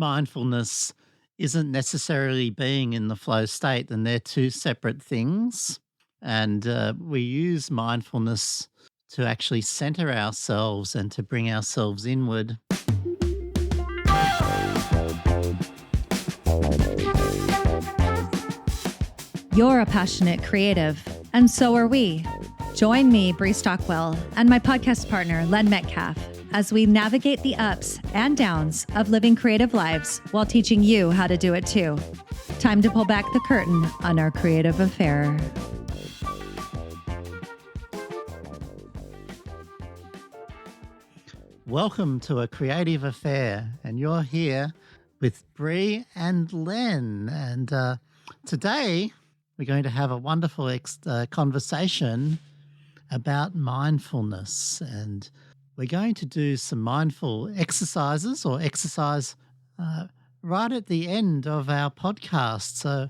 mindfulness isn't necessarily being in the flow state, and they're two separate things. And we use mindfulness to actually center ourselves and to bring ourselves inward. You're a passionate creative, and so are we. Join me, Brie Stockwell, and my podcast partner, Len Metcalf, as we navigate the ups and downs of living creative lives while teaching you how to do it too. Time to pull back the curtain on our creative affair. Welcome to A Creative Affair, and you're here with Brie and Len. And today we're going to have a wonderful conversation about mindfulness. And we're going to do some mindful exercises or exercise right at the end of our podcast. So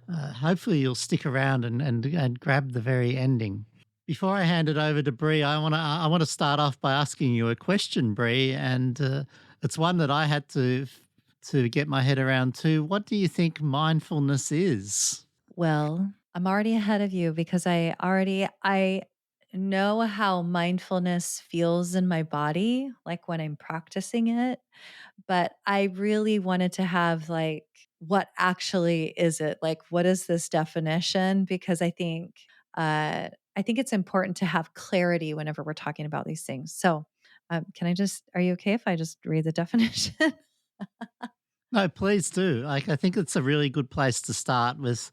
hopefully you'll stick around and grab the very ending. Before I hand it over to Brie, I want to start off by asking you a question, Brie, and it's one that I had to get my head around too. What do you think mindfulness is? Well, I'm already ahead of you because I know how mindfulness feels in my body, like when I'm practicing it, but I really wanted to have like what actually is it? Like what is this definition? Because I think it's important to have clarity whenever we're talking about these things. So, are you okay if I just read the definition? No, please do. I think it's a really good place to start with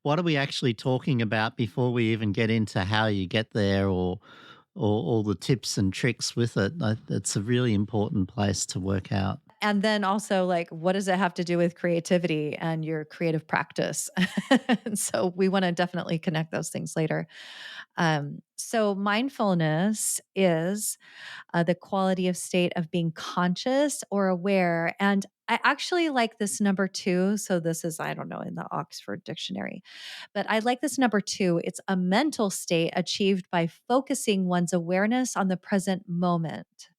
what are we actually talking about before we even get into how you get there or all the tips and tricks with it. It's a really important place to work out. And then also, like, what does it have to do with creativity and your creative practice? And so we want to definitely connect those things later. So mindfulness is the quality of state of being conscious or aware. And I actually like this number two. So this is, I don't know, in the Oxford Dictionary, but I like this number two. It's a mental state achieved by focusing one's awareness on the present moment.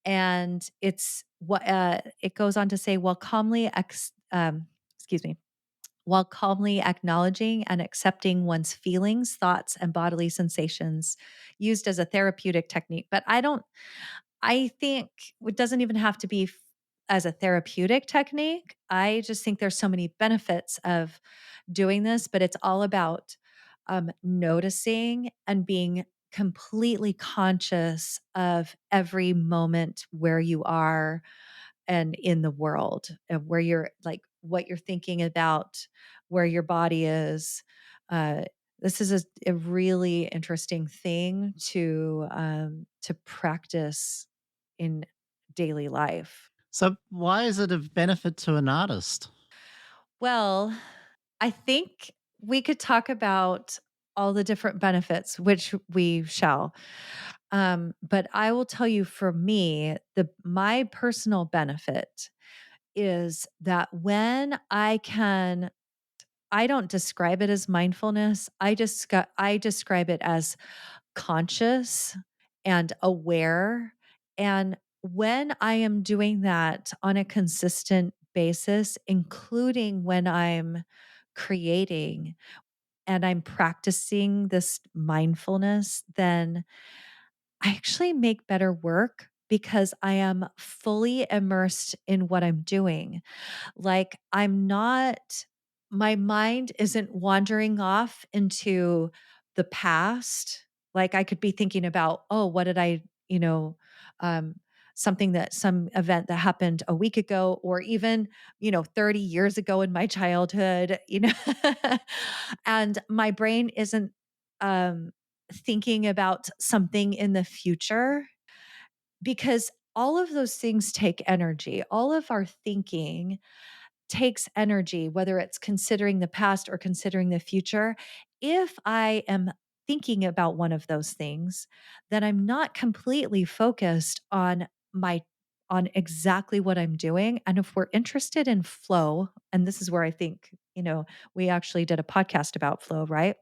And it's what it goes on to say, excuse me, while calmly acknowledging and accepting one's feelings, thoughts, and bodily sensations, used as a therapeutic technique. But I think it doesn't even have to be as a therapeutic technique. I just think there's so many benefits of doing this, but it's all about noticing and being completely conscious of every moment where you are and in the world, and where you're like what you're thinking about, where your body is. Uh, this is a really interesting thing to practice in daily life. So why is it of benefit to an artist? Well, I think we could talk about all the different benefits, which we shall. But I will tell you, for me, the my personal benefit is that when I don't describe it as mindfulness. I describe it as conscious and aware. And when I am doing that on a consistent basis, including when I'm creating and I'm practicing this mindfulness, then I actually make better work because I am fully immersed in what I'm doing. Like, my mind isn't wandering off into the past. Like, I could be thinking about, oh, what did um, some event that happened a week ago, or even, 30 years ago in my childhood. And my brain isn't um, thinking about something in the future, because all of those things take energy. All of our thinking takes energy, whether it's considering the past or considering the future. If I am thinking about one of those things, then I'm not completely focused on exactly what I'm doing. And if we're interested in flow, and this is where I think, we actually did a podcast about flow, right?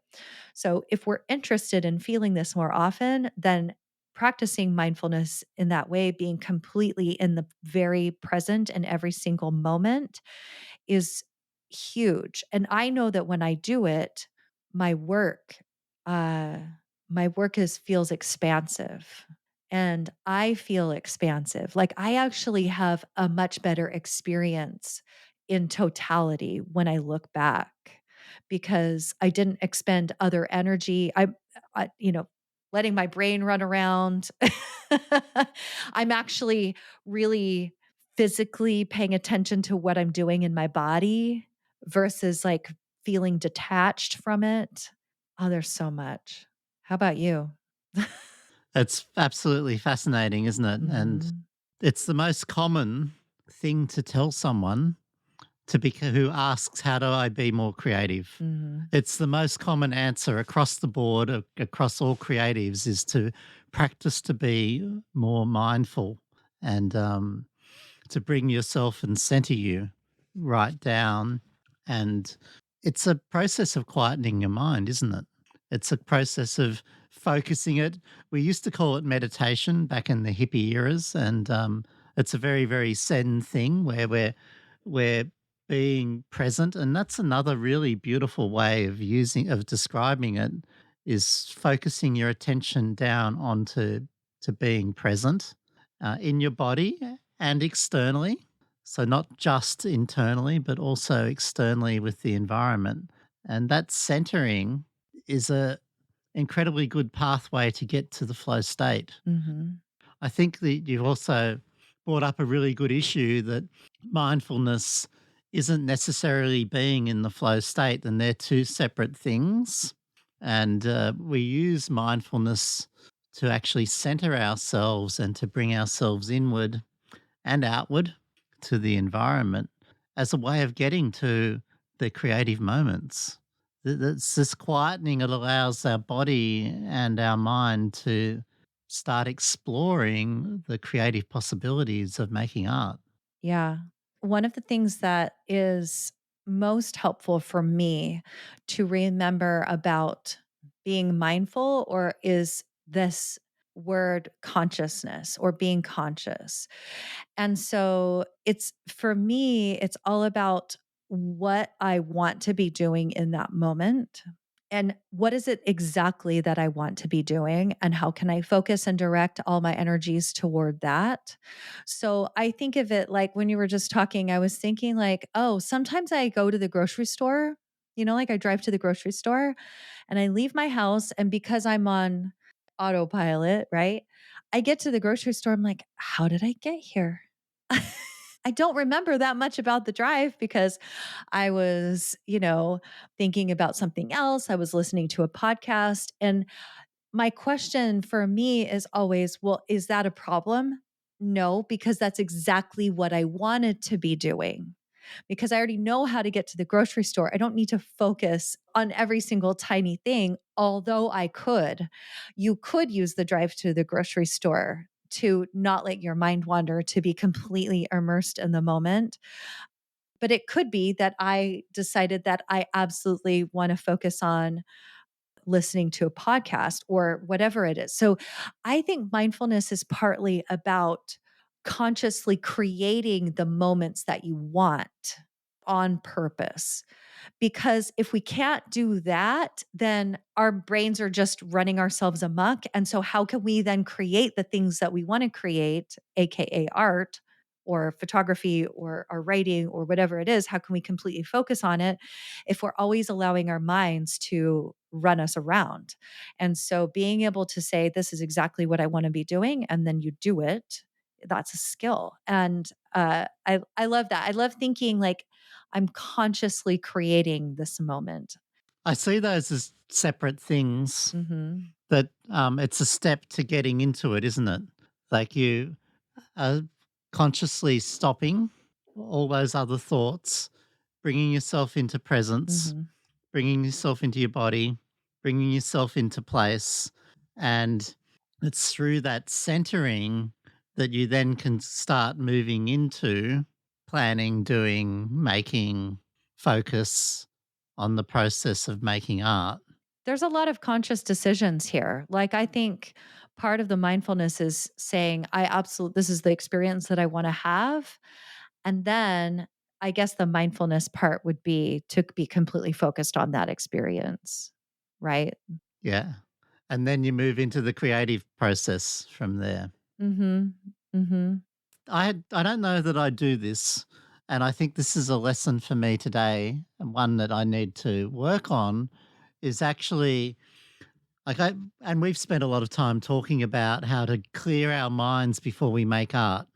So if we're interested in feeling this more often, then practicing mindfulness in that way, being completely in the very present in every single moment is huge. And I know that when I do it, my work, uh, my work is feels expansive and I feel expansive. Like I actually have a much better experience in totality when I look back because I didn't expend other energy. I letting my brain run around. I'm actually really physically paying attention to what I'm doing in my body versus like feeling detached from it. Oh, there's so much. How about you? It's absolutely fascinating, isn't it? And Mhm. it's the most common thing to tell someone who asks, "How do I be more creative?" Mhm. It's the most common answer across the board, across all creatives, is to practice to be more mindful and to bring yourself and center you right down. And it's a process of quietening your mind, isn't it? It's a process of focusing it. We used to call it meditation back in the hippie eras, and it's a very, very Zen thing where we're being present, and that's another really beautiful way of describing it is focusing your attention down onto to being present in your body and externally. So, not just internally, but also externally with the environment. And that centering is a incredibly good pathway to get to the flow state. Mhm. I think that you've also brought up a really good issue that mindfulness isn't necessarily being in the flow state, and they're two separate things. And we use mindfulness to actually center ourselves and to bring ourselves inward and outward to the environment as a way of getting to the creative moments. It's this quietening, it allows our body and our mind to start exploring the creative possibilities of making art. Yeah. One of the things that is most helpful for me to remember about being mindful or is this word consciousness or being conscious. And so it's for me, it's all about what I want to be doing in that moment. And what is it exactly that I want to be doing? And how can I focus and direct all my energies toward that? So I think of it like when you were just talking, I was thinking, like, oh, sometimes I go to the grocery store, like I drive to the grocery store and I leave my house. And because I'm on autopilot, right? I get to the grocery store. I'm like, how did I get here? I don't remember that much about the drive because I was, thinking about something else. I was listening to a podcast. And my question for me is always, well, is that a problem? No, because that's exactly what I wanted to be doing because I already know how to get to the grocery store. I don't need to focus on every single tiny thing, although I could. You could use the drive to the grocery store to not let your mind wander, to be completely immersed in the moment. But it could be that I decided that I absolutely want to focus on listening to a podcast or whatever it is. So I think mindfulness is partly about consciously creating the moments that you want on purpose. Because if we can't do that, then our brains are just running ourselves amok. And so, how can we then create the things that we want to create, AKA art or photography or our writing or whatever it is? How can we completely focus on it if we're always allowing our minds to run us around? And so, being able to say, this is exactly what I want to be doing, and then you do it. That's a skill. And I love that. I love thinking like, I'm consciously creating this moment. I see those as separate things Mhm. that it's a step to getting into it, isn't it? Like you are consciously stopping all those other thoughts, bringing yourself into presence, Mhm. bringing yourself into your body, bringing yourself into place. And it's through that centering that you then can start moving into planning, doing, making, focus on the process of making art. There's a lot of conscious decisions here. Like, I think part of the mindfulness is saying, I absolutely, this is the experience that I want to have. And then I guess the mindfulness part would be to be completely focused on that experience. Right. Yeah. And then you move into the creative process from there. Mm-hmm. Mm-hmm. I don't know that I do this, and I think this is a lesson for me today, and one that I need to work on is actually like I and we've spent a lot of time talking about how to clear our minds before we make art.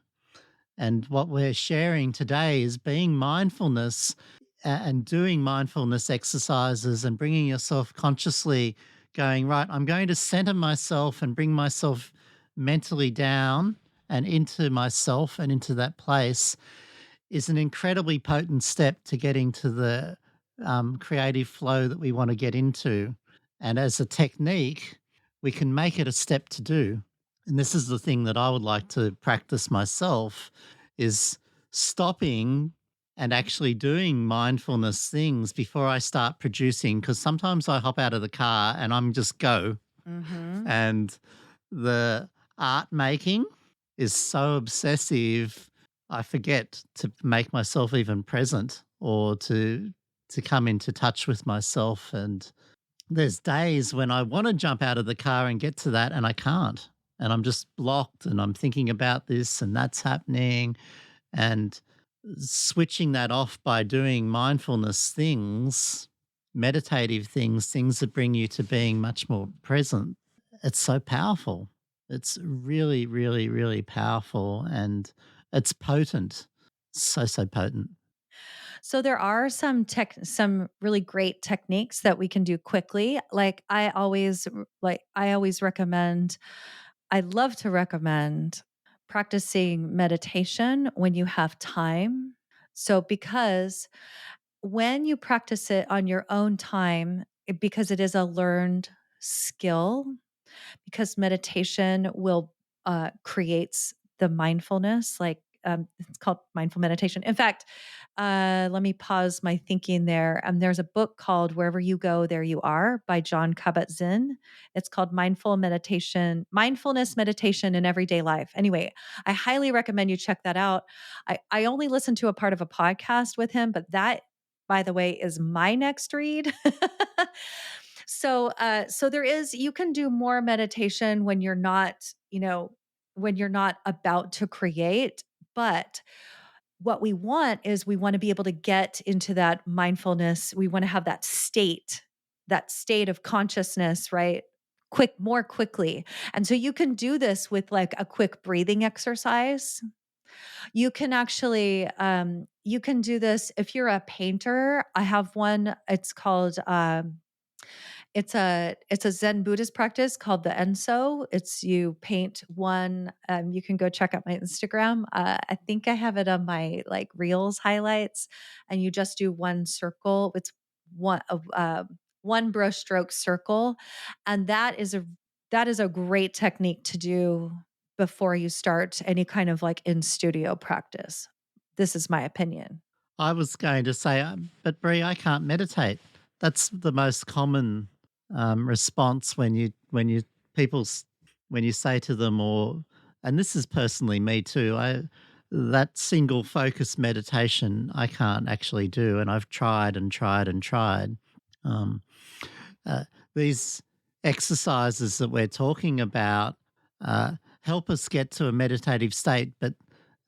And what we're sharing today is being mindfulness and doing mindfulness exercises and bringing yourself consciously going, right, I'm going to center myself and bring myself mentally down and into myself and into that place is an incredibly potent step to getting to the creative flow that we want to get into. And as a technique, we can make it a step to do. And this is the thing that I would like to practice myself is stopping and actually doing mindfulness things before I start producing. Because sometimes I hop out of the car and I'm just go. Mm-hmm. And the art making is so obsessive, I forget to make myself even present or to come into touch with myself. And there's days when I want to jump out of the car and get to that and I can't. And I'm just blocked and I'm thinking about this and that's happening. And switching that off by doing mindfulness things, meditative things, things that bring you to being much more present, it's so powerful. It's really, really, really powerful and it's potent. So, so potent. So there are some really great techniques that we can do quickly. I always recommend I love to recommend practicing meditation when you have time. So because when you practice it on your own time, because it is a learned skill, because meditation will creates the mindfulness, it's called mindful meditation. In fact, let me pause my thinking there. There's a book called Wherever You Go, There You Are by John Kabat-Zinn. It's called Mindfulness Meditation in Everyday Life. Anyway, I highly recommend you check that out. I only listened to a part of a podcast with him, but that, by the way, is my next read. So there is, you can do more meditation when you're not, when you're not about to create. But what we want is we want to be able to get into that mindfulness. We want to have that state of consciousness, right? More quickly. And so you can do this with like a quick breathing exercise. You can actually, you can do this if you're a painter. I have one. It's called, it's a Zen Buddhist practice called the Enso. It's you paint one. You can go check out my Instagram. I think I have it on my like Reels highlights, and you just do one circle. It's one brush stroke circle, and that is a great technique to do before you start any kind of like in studio practice. This is my opinion. I was going to say, but Brie, I can't meditate. That's the most common response when you people when you say to them, or and this is personally me too. That single focus meditation I can't actually do, and I've tried and tried and tried. Um, uh, these exercises that we're talking about help us get to a meditative state, but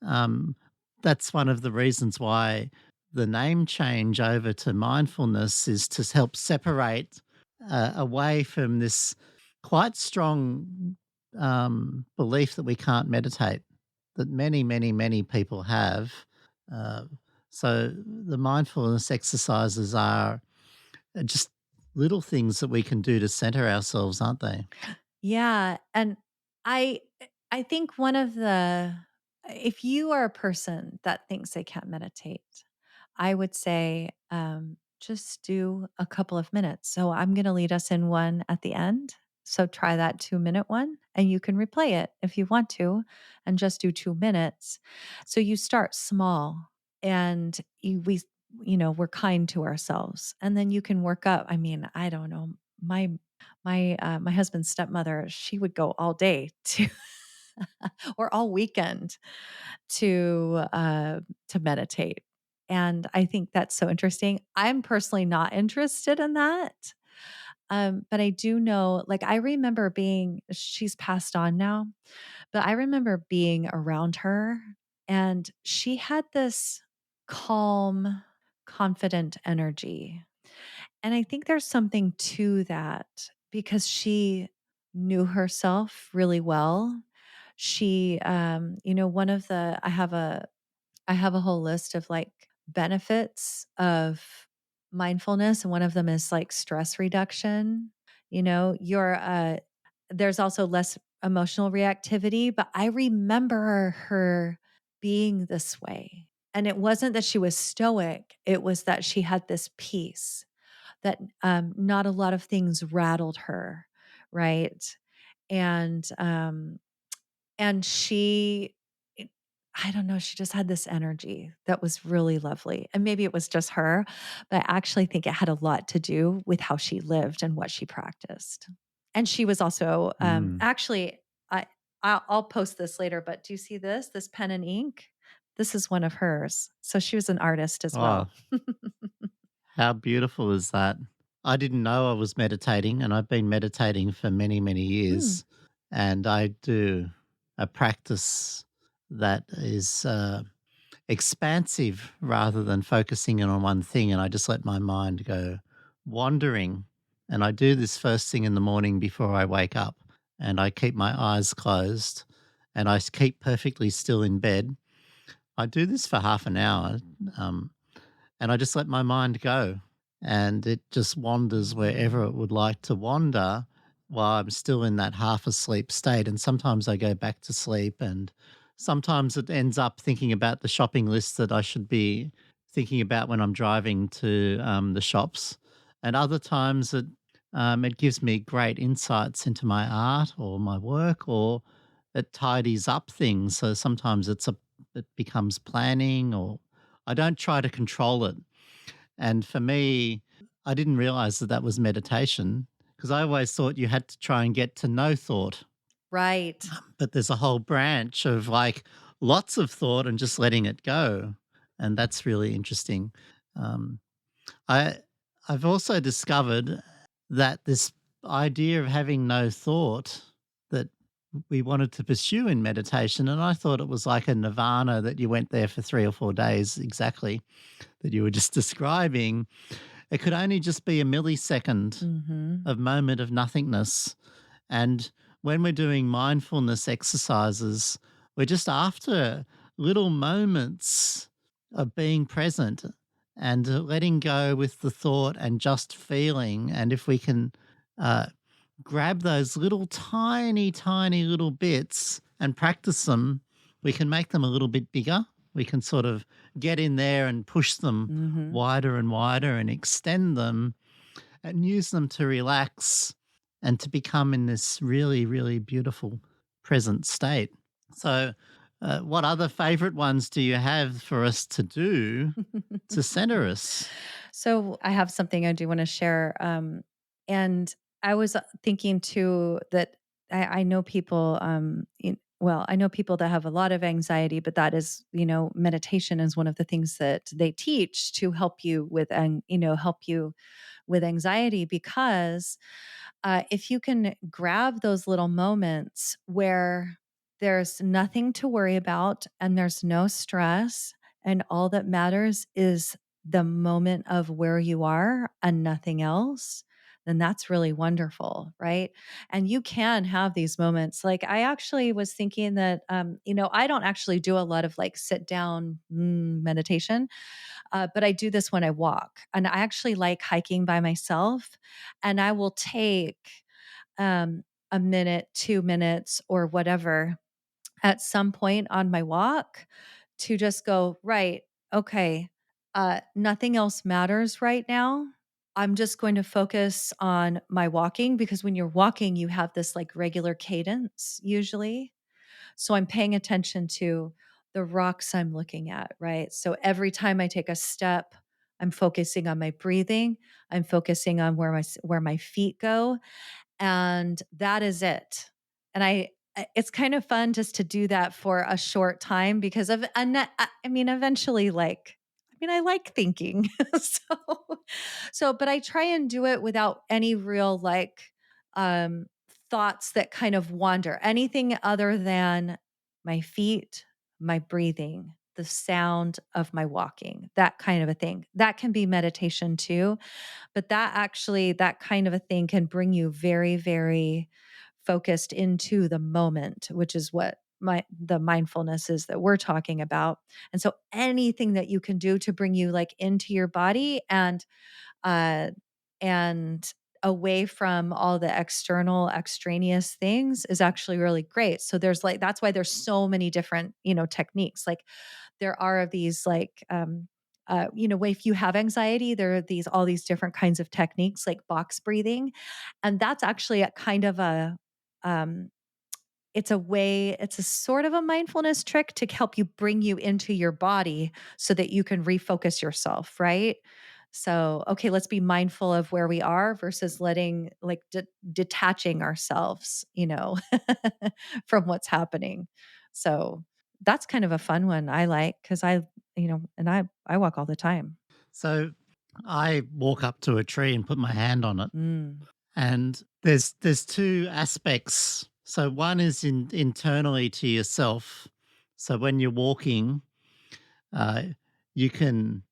um, that's one of the reasons why the name change over to mindfulness is to help separate away from this quite strong belief that we can't meditate, that many, many, many people have. Uh, so the mindfulness exercises are just little things that we can do to center ourselves, aren't they? Yeah, and I I think one of the if you are a person that thinks they can't meditate, I would say just do a couple of minutes. So I'm going to lead us in one at the end. So try that 2-minute one, and you can replay it if you want to, and just do 2 minutes. So you start small, and we're kind to ourselves, and then you can work up. I mean, I don't know. My husband's stepmother, she would go all day to or all weekend to meditate. And I think that's so interesting. I'm personally not interested in that. But I do know, like, I remember she's passed on now, but I remember being around her and she had this calm, confident energy. And I think there's something to that because she knew herself really well. One of the I have a whole list of like benefits of mindfulness, and one of them is like stress reduction. There's also less emotional reactivity, but I remember her being this way. And it wasn't that she was stoic, it was that she had this peace that not a lot of things rattled her, right? And and she it I don't know, she just had this energy that was really lovely, and maybe it was just her, but I actually think it had a lot to do with how she lived and what she practiced. And she was also, Mm. actually, I'll post this later, but do you see this? This pen and ink? This is one of hers. So she was an artist as Oh, well. how beautiful is that? I didn't know I was meditating, and I've been meditating for many, many Mm, years. And I do a practice that is expansive rather than focusing in on one thing. And I just let my mind go wandering. And I do this first thing in the morning before I wake up. And I keep my eyes closed and keep perfectly still in bed. I do this for half an hour. Um, and I just let my mind go, and it just wanders wherever it would like to wander while I'm still in that half asleep state. And sometimes I go back to sleep, and sometimes it ends up thinking about the shopping list that I should be thinking about when I'm driving to the shops. And other times it gives me great insights into my art or my work, or it tidies up things. So sometimes it becomes planning, or I don't try to control it. And for me, I didn't realize that that was meditation, because I always thought you had to try and get to no thought. right. But there's a whole branch of like lots of thought and just letting it go. And that's really interesting. Um, I, I've also discovered that this idea of having no thought that we wanted to pursue in meditation, and I thought it was like a nirvana that you went there for 3 or 4 days exactly, that you were just describing. It could only just be a millisecond Mhm. of moment of nothingness. And when we're doing mindfulness exercises, we're just after little moments of being present and letting go with the thought and just feeling. And if we can uh, grab those little tiny, tiny little bits and practice them, we can make them a little bit bigger. We can sort of get in there and push them Mhm. wider and wider and extend them and use them to relax and to become in this really, really beautiful present state. So, what other favorite ones do you have for us to do to center us? So I have something I do want to share. And I was thinking too that I know people, I know people that have a lot of anxiety, but that is, meditation is one of the things that they teach to help you with, and, help you with anxiety because if you can grab those little moments where there's nothing to worry about and there's no stress, and all that matters is the moment of where you are and nothing else, then that's really wonderful, right? And you can have these moments. Like I actually was thinking that, I don't actually do a lot of like sit down meditation, but I do this when I walk. And I actually like hiking by myself. And I will take a minute, 2 minutes, or whatever at some point on my walk to just go, right, okay, nothing else matters right now. I'm just going to focus on my walking because when you're walking, you have this like regular cadence usually. So I'm paying attention to the rocks I'm looking at, right? So every time I take a step, I'm focusing on my breathing. I'm focusing on where my feet go, and that is it. And it's kind of fun just to do that for a short time because of I mean eventually like I mean I like thinking. so but I try and do it without any real like um thoughts that kind of wander. Anything other than my feet, my breathing, the sound of my walking, that kind of a thing. That can be meditation too, but that kind of a thing can bring you very, very focused into the moment, which is what the mindfulness is that we're talking about. And so anything that you can do to bring you like into your body uh and away from all the external extraneous things is actually really great. So there's like that's why there's so many different, techniques. Like there are these like if you have anxiety, there are these all these different kinds of techniques like box breathing, and that's actually a kind of a um, it's a sort of a mindfulness trick to help you bring you into your body so that you can refocus yourself, right? So, okay, let's be mindful of where we are versus letting like detaching ourselves, from what's happening. So, that's kind of a fun one I like cuz and I walk all the time. So I walk up to a tree and put my hand on it. Mm. And there's two aspects. So one is internally to yourself. So when you're walking, uh, you can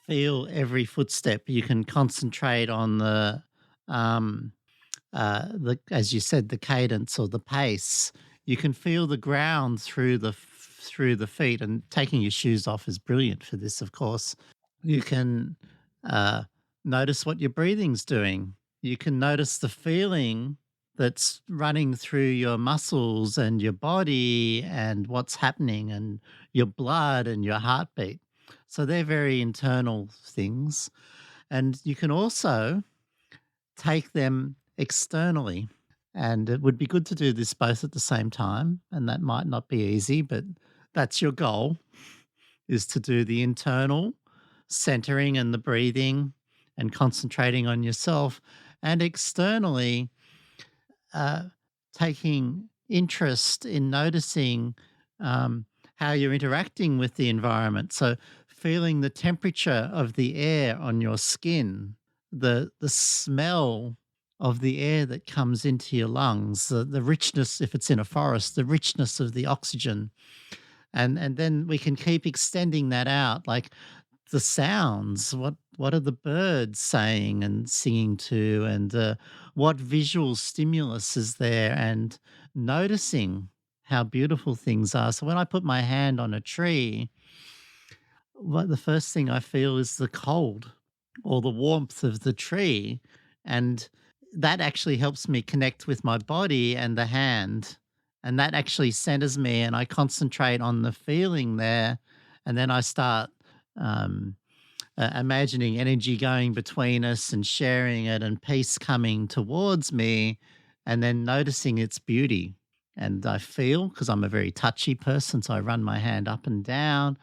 feel every footstep. You can concentrate on the as you said, the cadence or the pace. You can feel the ground through the feet, and taking your shoes off is brilliant for this, of course. You can uh, notice what your breathing's doing. You can notice the feeling that's running through your muscles and your body and what's happening and your blood and your heartbeat. So they're very internal things. And you can also take them externally. And it would be good to do this both at the same time. And that might not be easy, but that's your goal, is to do the internal centering and the breathing and concentrating on yourself, and externally uh, taking interest in noticing um, how you're interacting with the environment. So, feeling the temperature of the air on your skin, the smell of the air that comes into your lungs, the richness, if it's in a forest, the richness of the oxygen, and then we can keep extending that out, like the sounds. What are the birds saying and singing to, and what visual stimulus is there, and noticing how beautiful things are. So when I put my hand on a tree, what the first thing I feel is the cold or the warmth of the tree, and that actually helps me connect with my body and the hand, and that actually centers me, and I concentrate on the feeling there, and then I start um, imagining energy going between us and sharing it, and peace coming towards me, and then noticing its beauty. And I feel, because I'm a very touchy person, so I run my hand up and down,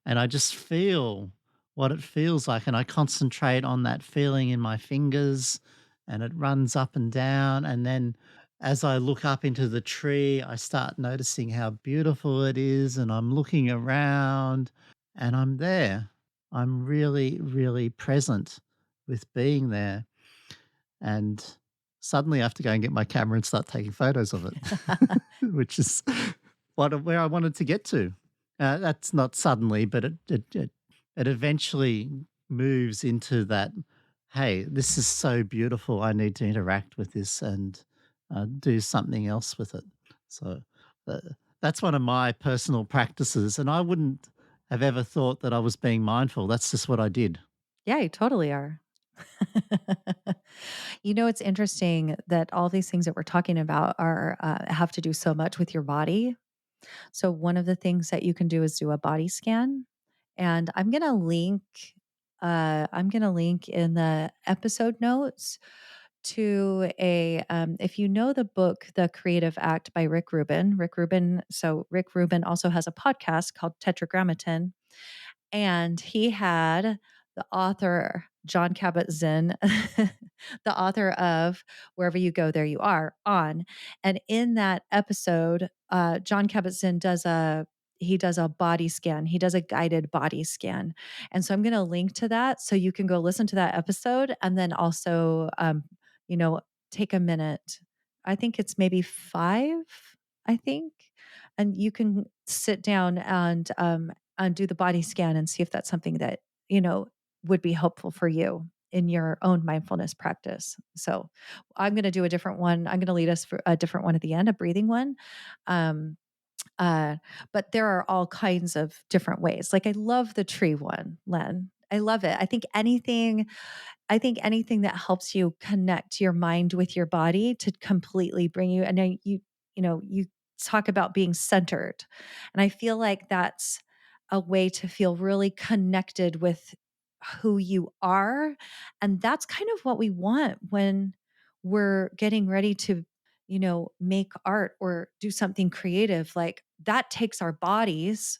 and I just feel what it feels like. And I concentrate on that feeling in my fingers, and it runs up and down. And then as I look up into the tree, I start noticing how beautiful it is. And I'm looking around and I'm there. I'm really, really present with being there. And suddenly I have to go and get my camera and start taking photos of it, which is where I wanted to get to. That's not suddenly, but it eventually moves into that. Hey, this is so beautiful. I need to interact with this and do something else with it. So uh, that's one of my personal practices, and I wouldn't have ever thought that I was being mindful. That's just what I did. Yeah, you totally are. It's interesting that all these things that we're talking about are have to do so much with your body. So one of the things that you can do is do a body scan, and I'm gonna link in the episode notes to if you know the book The Creative Act by Rick Rubin also has a podcast called Tetragrammaton, and he had the author, John Kabat-Zinn, the author of Wherever You Go, There You Are, on. And in that episode, John Kabat-Zinn does a body scan. He does a guided body scan. And so I'm going to link to that so you can go listen to that episode and then also, you know, take a minute. I think it's maybe 5, I think. And you can sit down and do the body scan and see if that's something that, you know, would be helpful for you in your own mindfulness practice. So I'm going to do a different one. I'm going to lead us for a different one at the end, a breathing one. Um, uh, but there are all kinds of different ways. Like I love the tree one, Len. I love it. I think anything that helps you connect your mind with your body to completely bring you, and then you talk about being centered. And I feel like that's a way to feel really connected with who you are. And that's kind of what we want when we're getting ready to, make art or do something creative. Like that takes our bodies,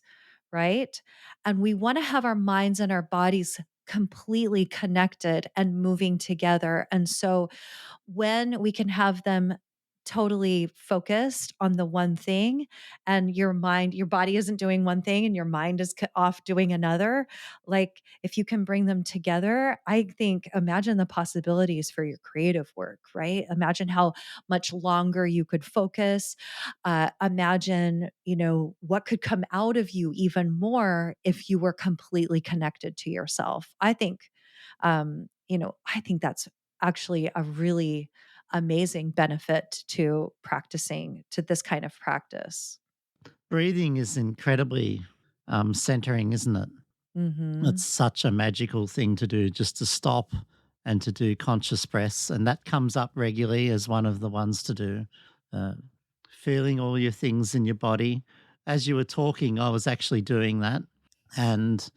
right? And we want to have our minds and our bodies completely connected and moving together. And so when we can have them totally focused on the one thing, and your body isn't doing one thing and your mind is off doing another, like if you can bring them together, I think imagine the possibilities for your creative work, right? Imagine how much longer you could focus. Imagine, what could come out of you even more if you were completely connected to yourself. I think that's actually a really amazing benefit to this kind of practice. Breathing is incredibly centering, isn't it? It's Mhm. such a magical thing to do, just to stop and to do conscious breaths. And that comes up regularly as one of the ones to do. Uh, Feeling all your things in your body. As you were talking, I was actually doing that. And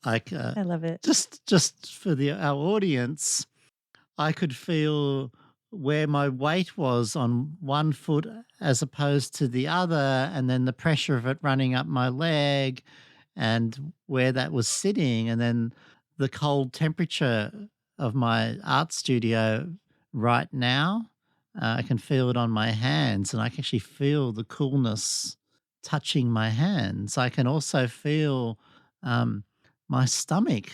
like, I love it. just for our audience, I could feel where my weight was on one foot as opposed to the other, and then the pressure of it running up my leg and where that was sitting, and then the cold temperature of my art studio right now. I can feel it on my hands, and I can actually feel the coolness touching my hands. I can also feel um, my stomach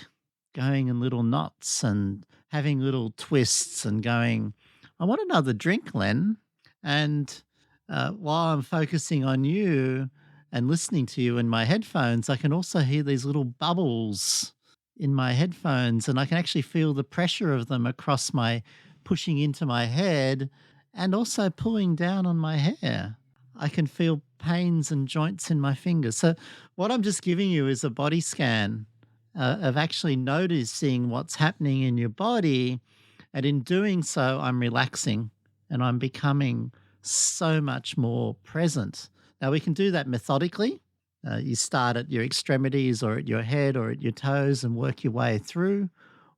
going in little knots and having little twists and going, I want another drink, Len. And while I'm focusing on you and listening to you in my headphones, I can also hear these little bubbles in my headphones, and I can actually feel the pressure of them across my pushing into my head and also pulling down on my hair. I can feel pains and joints in my fingers. So, what I'm just giving you is a body scan of actually noticing what's happening in your body. And in doing so, I'm relaxing and I'm becoming so much more present. Now, we can do that methodically. You start at your extremities or at your head or at your toes and work your way through.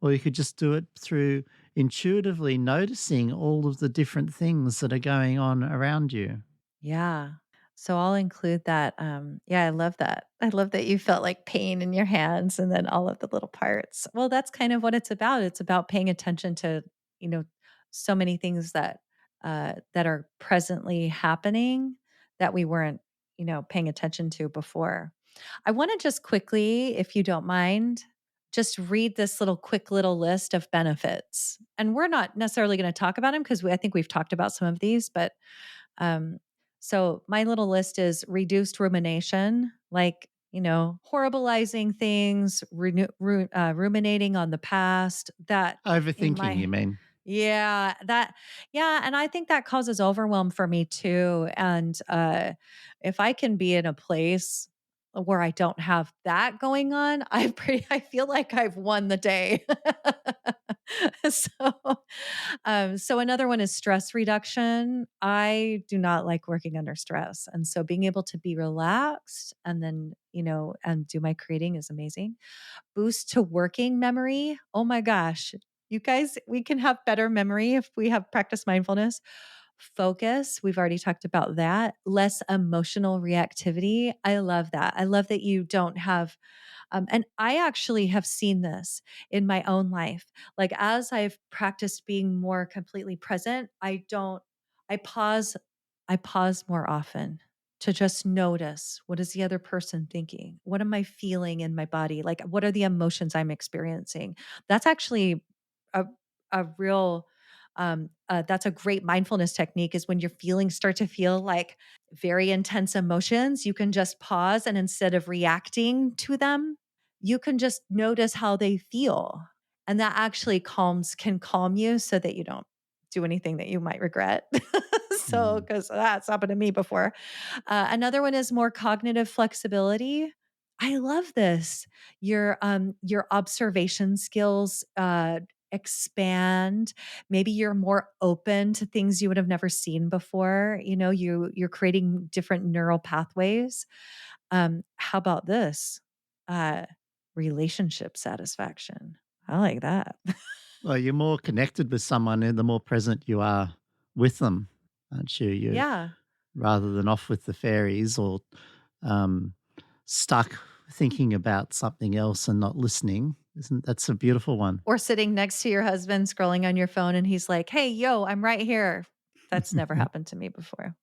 Or you could just do it through intuitively noticing all of the different things that are going on around you. Yeah. So I'll include that. Yeah, I love that. I love that you felt like pain in your hands and then all of the little parts. Well, that's kind of what it's about. It's about paying attention to, you know, so many things that are presently happening that we weren't, paying attention to before. I want to just quickly, if you don't mind, just read this quick little list of benefits. And we're not necessarily going to talk about them because I think we've talked about some of these, but um, so my little list is reduced rumination, like, horribleizing things, ruminating on the past. That in Overthinking, my you mean? Yeah, yeah, and I think that causes overwhelm for me too. And if I can be in a place where I don't have that going on, I feel like I've won the day. so so another one is stress reduction. I do not like working under stress. And so being able to be relaxed and then, and do my creating is amazing. Boost to working memory. Oh my gosh. You guys, we can have better memory if we have practice mindfulness. focus. We've already talked about that. Less emotional reactivity. I love that. I love that you don't have and I actually have seen this in my own life. Like as I've practiced being more completely present, I pause, I pause more often to just notice what is the other person thinking? What am I feeling in my body? Like what are the emotions I'm experiencing? That's actually a a real that's a great mindfulness technique is when your feelings start to feel like very intense emotions, you can just pause and instead of reacting to them, you can just notice how they feel. And that actually can calm you so that you don't do anything that you might regret. So, Mm. because that's happened to me before. Another one is more cognitive flexibility. I love this. Your observation skills expand. Maybe you're more open to things you would have never seen before. You know, you're creating different neural pathways. How about this? Uh, relationship satisfaction. I like that. Well, you're more connected with someone and the more present you are with them, aren't you? You Yeah. rather than off with the fairies or um, stuck thinking about something else and not listening. Isn't that's a beautiful one? Or sitting next to your husband scrolling on your phone and he's like, "Hey, yo, I'm right here." That's never happened to me before.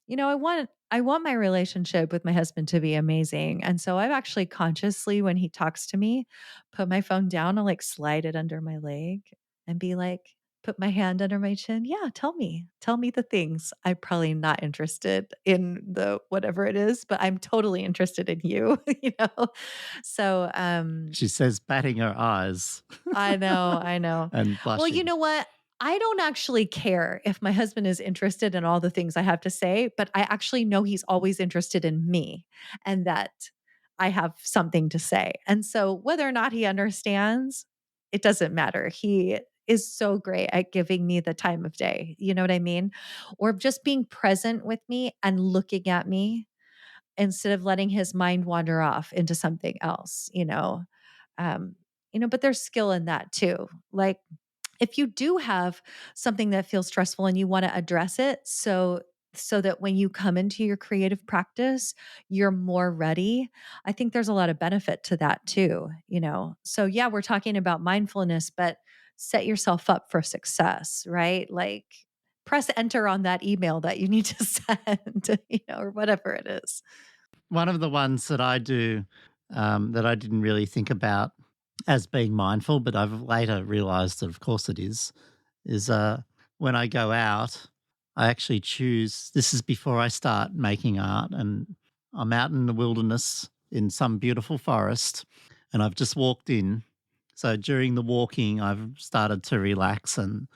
You know, I want my relationship with my husband to be amazing. And so I've actually consciously when he talks to me, put my phone down and like slide it under my leg and be like, put my hand under my chin. Yeah, tell me. Tell me the things. I'm probably not interested in the whatever it is, but I'm totally interested in you, you know. So She says, batting her eyes I know, I know. and Well, you blushing. know what? I don't actually care if my husband is interested in all the things I have to say, but I actually know he's always interested in me and that I have something to say. And so whether or not he understands, it doesn't matter. He is so great at giving me the time of day. You know what I mean? Or just being present with me and looking at me instead of letting his mind wander off into something else, you know? Um, but there's skill in that too. Like if you do have something that feels stressful and you want to address it so that when you come into your creative practice, you're more ready. I think there's a lot of benefit to that too, you know. So yeah, we're talking about mindfulness, but set yourself up for success, right? Like press enter on that email that you need to send, or whatever it is. One of the ones that I do that I didn't really think about as being mindful, but I've later realized that, of course, it is when I go out, I actually choose. This is before I start making art, and I'm out in the wilderness in some beautiful forest, and I've just walked in. So during the walking, I've started to relax, and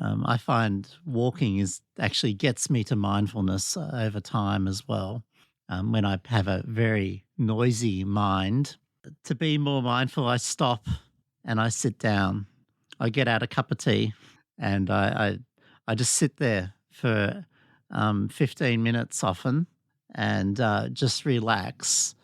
I find walking is actually gets me to mindfulness over time as well. When I have a very noisy mind, to be more mindful, I stop and I sit down. I get out a cup of tea and I just sit there for 15 minutes often and just relax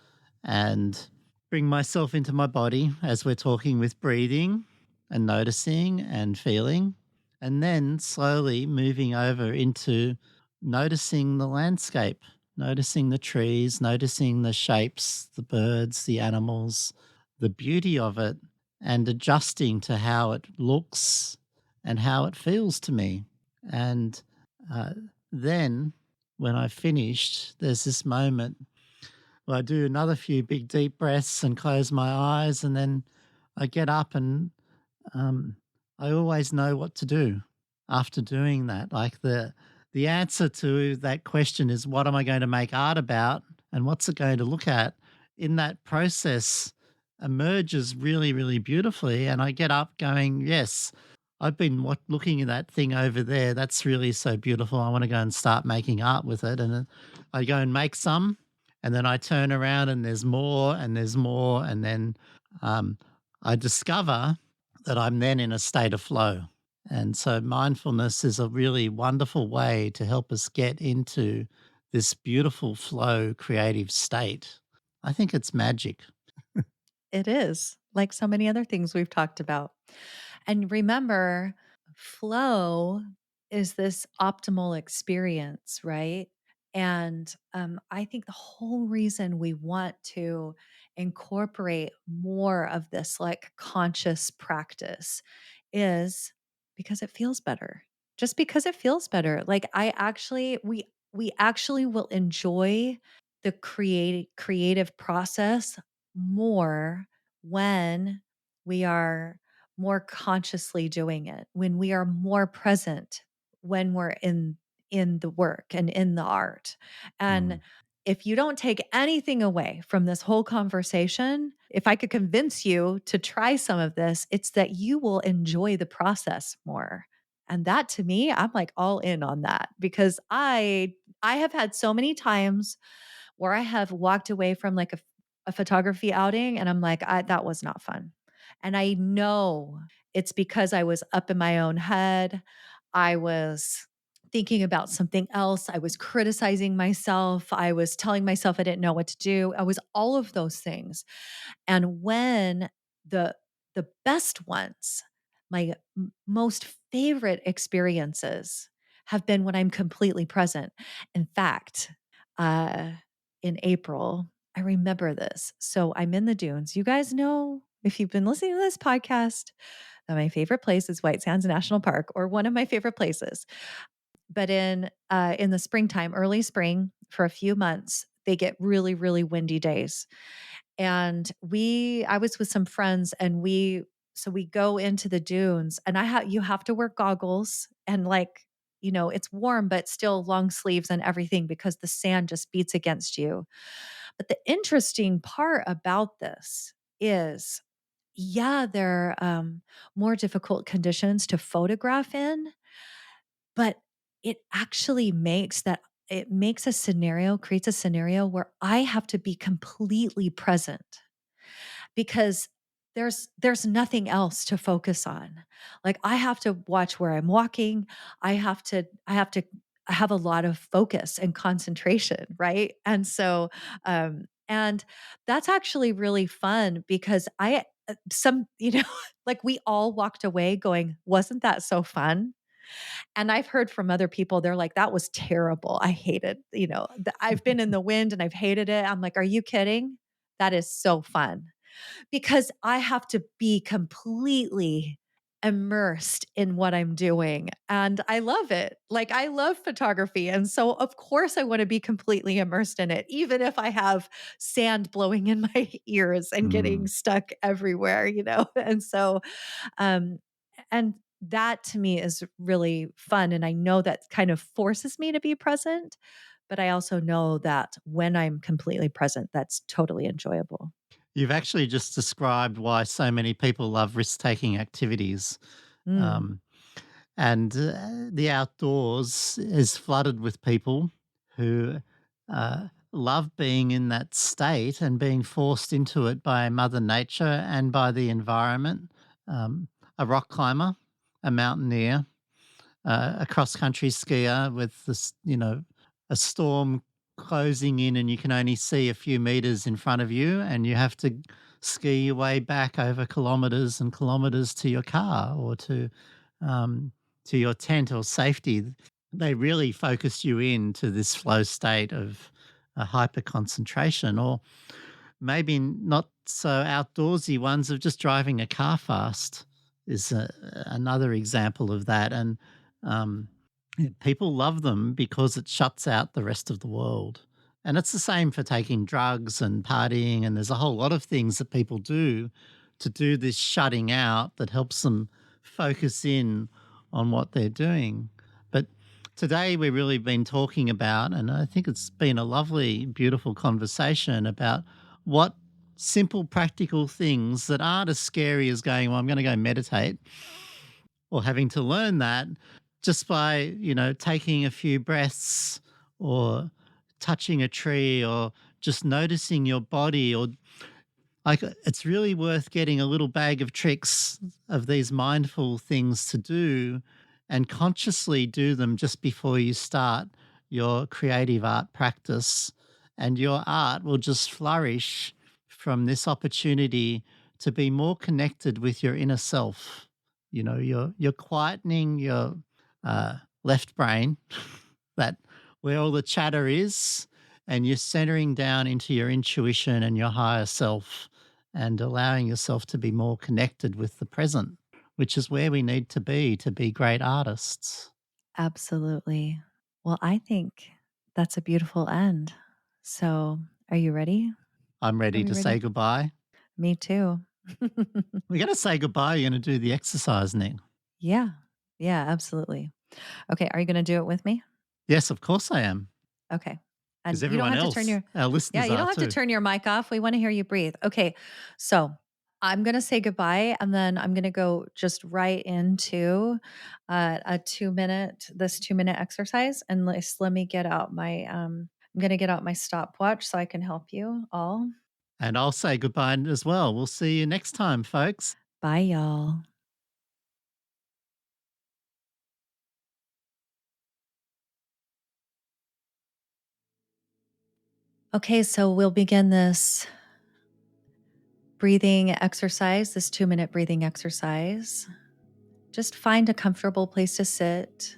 and bring myself into my body as we're talking with breathing and noticing and feeling. And then slowly moving over into noticing the landscape, noticing the trees, noticing the shapes, the birds, the animals, the beauty of it, and adjusting to how it looks and how it feels to me. And uh, then when I've finished, there's this moment where I do another few big deep breaths and close my eyes, and then I get up and um, I always know what to do after doing that. Like the answer to that question is, what am I going to make art about, and what's it going to look at? In that process, emerges really, really beautifully, and I get up going, yes. I've been looking at that thing over there. That's really so beautiful. I want to go and start making art with it. And then I go and make some, and then I turn around and there's more and there's more. And then um, I discover that I'm then in a state of flow. And so mindfulness is a really wonderful way to help us get into this beautiful flow creative state. I think it's magic. It is, like so many other things we've talked about. And remember, flow is this optimal experience, right? And I think the whole reason we want to incorporate more of this like conscious practice is because it feels better. Just because it feels better. Like I actually we actually will enjoy the creative process more when we are more consciously doing it, when we are more present when we're in the work and in the art. And Mm. if you don't take anything away from this whole conversation, if I could convince you to try some of this, it's that you will enjoy the process more. And that to me, I'm like all in on that because I have had so many times where I have walked away from like a photography outing and I'm like, that was not fun. And I know it's because I was up in my own head. I was thinking about something else. I was criticizing myself. I was telling myself I didn't know what to do. I was all of those things. And when the the best ones, my most favorite experiences have been when I'm completely present. In fact, uh, in April, I remember this. So I'm in the dunes. You guys know if you've been listening to this podcast that my favorite place is White Sands National Park, or one of my favorite places. But in the springtime, early spring, for a few months, they get really, really windy days. And I was with some friends and we go into the dunes and you have to wear goggles and like, it's warm, but still long sleeves and everything because the sand just beats against you. But the interesting part about this is, yeah, there are more difficult conditions to photograph in, but it makes a scenario, creates a scenario where I have to be completely present because there's nothing else to focus on. Like I have to watch where I'm walking. I have a lot of focus and concentration, right? And that's actually really fun because like we all walked away going, wasn't that so fun? And I've heard from other people, they're like, that was terrible. I hated, I've been in the wind and I've hated it. I'm like, are you kidding? That is so fun because I have to be completely immersed in what I'm doing. And I love it. Like, I love photography. And so, of course, I want to be completely immersed in it, even if I have sand blowing in my ears and getting Mm. stuck everywhere. Um, and that to me is really fun. And I know that kind of forces me to be present. But I also know that when I'm completely present, that's totally enjoyable. You've actually just described why so many people love risk taking activities. Mm. Um, and the outdoors is flooded with people who love being in that state and being forced into it by Mother Nature and by the environment. Um, a rock climber, a mountaineer, a cross country skier with this, a storm closing in and you can only see a few meters in front of you and you have to ski your way back over kilometers and kilometers to your car or um, to your tent or safety. They really focus you into this flow state of hyper concentration, or maybe not so outdoorsy ones of just driving a car fast is another example of that. And um, yeah, people love them because it shuts out the rest of the world. And it's the same for taking drugs and partying. And there's a whole lot of things that people do to do this shutting out that helps them focus in on what they're doing. But today we've really been talking about, and I think it's been a lovely, beautiful conversation about what simple, practical things that aren't as scary as going, well, I'm going to go meditate, or having to learn that just by, taking a few breaths or touching a tree or just noticing your body, or like it's really worth getting a little bag of tricks of these mindful things to do and consciously do them just before you start your creative art practice. And your art will just flourish from this opportunity to be more connected with your inner self. You're quietening your left brain, that where all the chatter is, and you're centering down into your intuition and your higher self and allowing yourself to be more connected with the present, which is where we need to be great artists. Absolutely. Well, I think that's a beautiful end. So, are you ready? I'm Are ready we to say ready? goodbye. Me too. We're going to say goodbye. You're going to do the exercise now. Yeah. Yeah, absolutely. Okay, are you going to do it with me? Yes, of course I am, Okay. because And you don't everyone have to turn else, your our Yeah, listeners you are don't have to too. turn your mic off. We want to hear you breathe. Okay. So, I'm going to say goodbye and then I'm going to go just right into a 2-minute this 2-minute exercise and let me get out my I'm going to get out my stopwatch so I can help you all. And I'll say goodbye as well. We'll see you next time, folks. Bye y'all. Okay, so we'll begin this breathing exercise, this 2-minute breathing exercise. Just find a comfortable place to sit.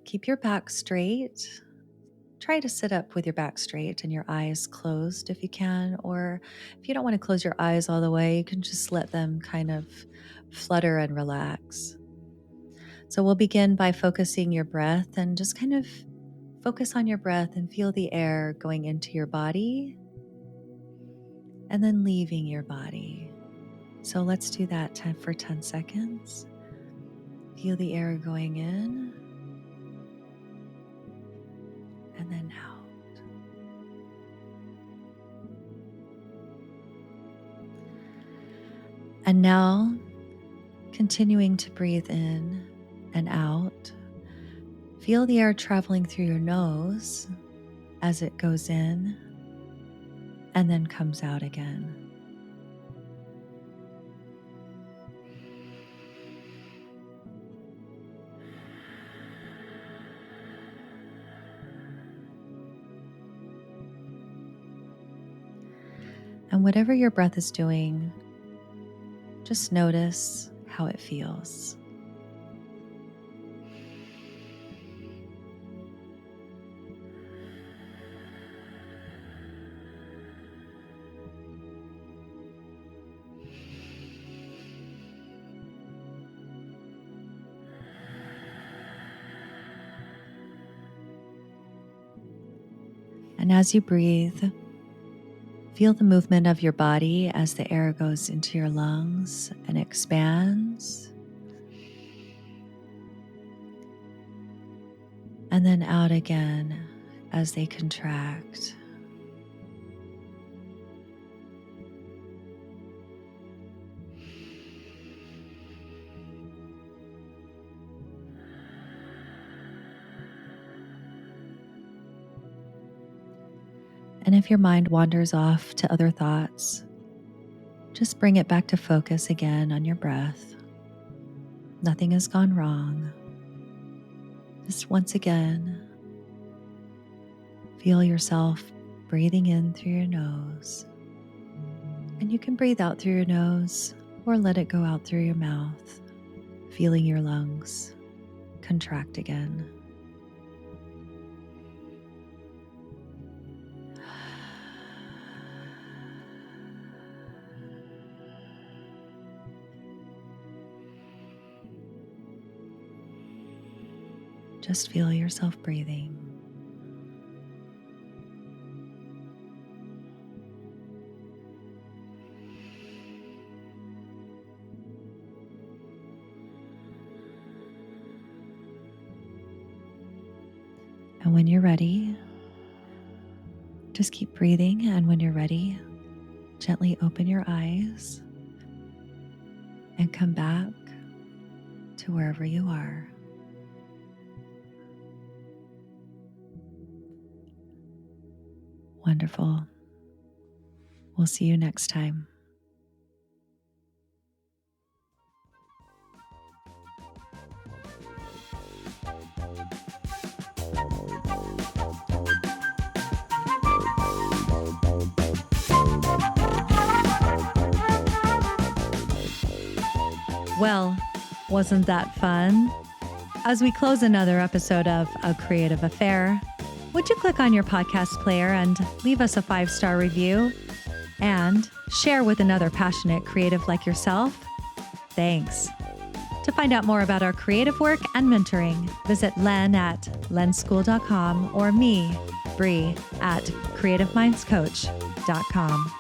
Keep your back straight. Try to sit up with your back straight and your eyes closed if you can. Or if you don't want to close your eyes all the way, you can just let them kind of flutter and relax. So we'll begin by focusing your breath and just kind of focus on your breath and feel the air going into your body and then leaving your body. So let's do that for 10 seconds. Feel the air going in and then out. And now, continuing to breathe in and out, feel the air traveling through your nose as it goes in and then comes out again. And whatever your breath is doing, just notice how it feels. And as you breathe, feel the movement of your body as the air goes into your lungs and expands, and then out again as they contract. And if your mind wanders off to other thoughts, just bring it back to focus again on your breath. Nothing has gone wrong. Just once again, feel yourself breathing in through your nose. And you can breathe out through your nose or let it go out through your mouth, feeling your lungs contract again. Just feel yourself breathing. And when you're ready, just keep breathing. And when you're ready, gently open your eyes and come back to wherever you are. Wonderful. We'll see you next time. Well, wasn't that fun? As we close another episode of A Creative Affair, would you click on your podcast player and leave us a 5-star review and share with another passionate creative like yourself? Thanks. To find out more about our creative work and mentoring, visit Len at lenschool.com or me, Brie, at creativemindscoach.com.